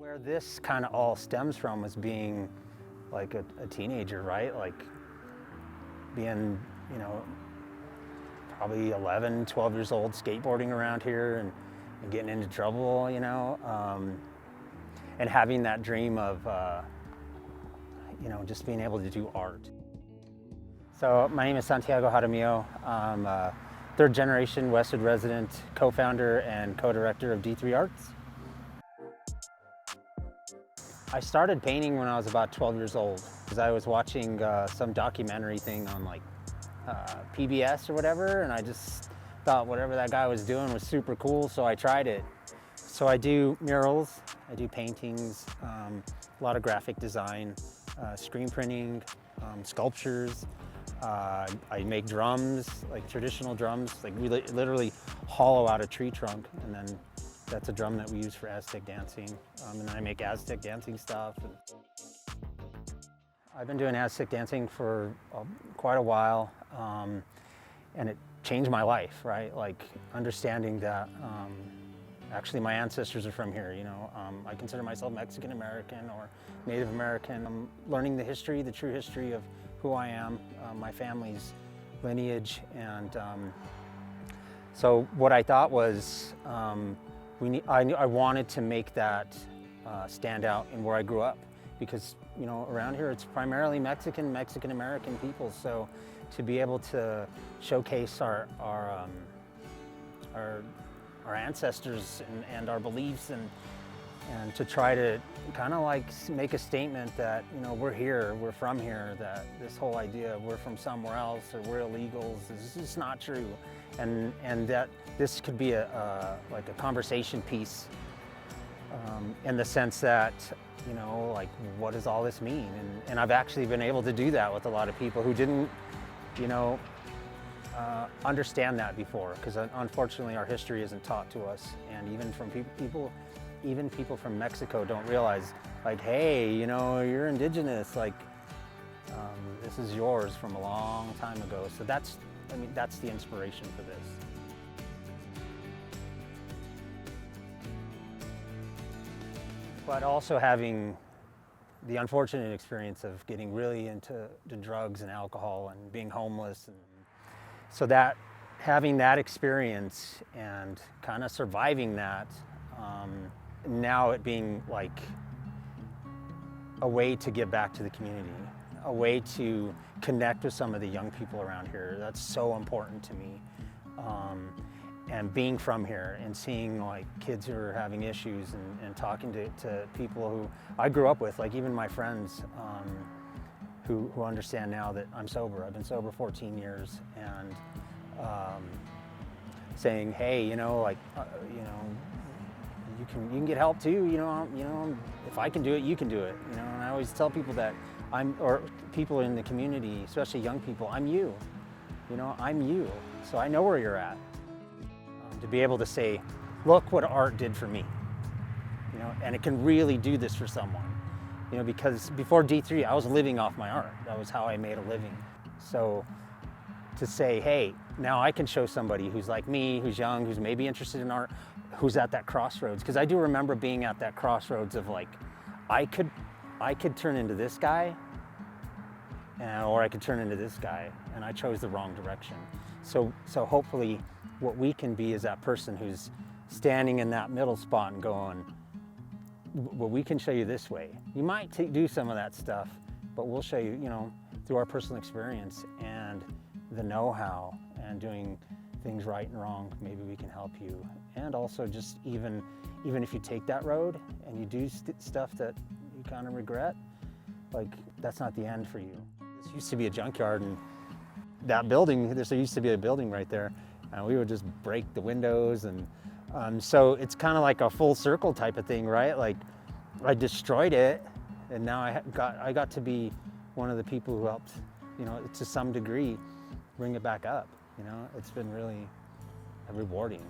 Where this kind of all stems from is being like a teenager, right? Like being, probably 11, 12 years old, skateboarding around here and getting into trouble, and having that dream of, just being able to do art. So my name is Santiago Jaramillo. I'm a third generation Westwood resident, co-founder and co-director of D3 Arts. I started painting when I was about 12 years old because I was watching some documentary thing on PBS or whatever, and I just thought whatever that guy was doing was super cool, so I tried it. So I do murals, I do paintings, a lot of graphic design, screen printing, sculptures. I make drums, like traditional drums, like we literally hollow out a tree trunk, and then that's a drum that we use for Aztec dancing. And then I make Aztec dancing stuff. I've been doing Aztec dancing for quite a while, and it changed my life, right? Like understanding that actually my ancestors are from here, I consider myself Mexican American or Native American. I'm learning the history, the true history of who I am, my family's lineage, and so what I thought was I wanted to make that stand out in where I grew up, because around here it's primarily Mexican American people. So to be able to showcase our ancestors and our beliefs, and to try to kind of like make a statement that we're here, we're from here, that this whole idea we're from somewhere else or we're illegals is just not true, and that this could be like a conversation piece, in the sense that like what does all this mean, and I've actually been able to do that with a lot of people who didn't understand that before, because unfortunately our history isn't taught to us, and even people from Mexico don't realize, like, hey, you're indigenous, like this is yours from a long time ago. So that's the inspiration for this. But also having the unfortunate experience of getting really into drugs and alcohol and being homeless, and so that having that experience and kind of surviving that, now it being like a way to give back to the community, a way to connect with some of the young people around here. That's so important to me. And being from here and seeing like kids who are having issues, and talking to people who I grew up with, like even my friends, who understand now that I'm sober. I've been sober 14 years, and saying, hey, you can get help too. If I can do it, you can do it. And I always tell people that or people in the community, especially young people, I'm you. I'm you. So I know where you're at. To be able to say, look what art did for me, and it can really do this for someone, because before D3, I was living off my art. That was how I made a living. So to say, hey, now I can show somebody who's like me, who's young, who's maybe interested in art, who's at that crossroads. Because I do remember being at that crossroads of like, I could turn into this guy, or I could turn into this guy, and I chose the wrong direction. So hopefully what we can be is that person who's standing in that middle spot and going, well, we can show you this way. You might do some of that stuff, but we'll show you, through our personal experience and the know-how and doing things right and wrong, maybe we can help you. And also just even if you take that road and you do stuff that you kind of regret, like that's not the end for you. This used to be a junkyard, and that building, there used to be a building right there, and we would just break the windows, and so it's kind of like a full circle type of thing, right? Like I destroyed it, and now I got to be one of the people who helped, to some degree, bring it back up. It's been really rewarding.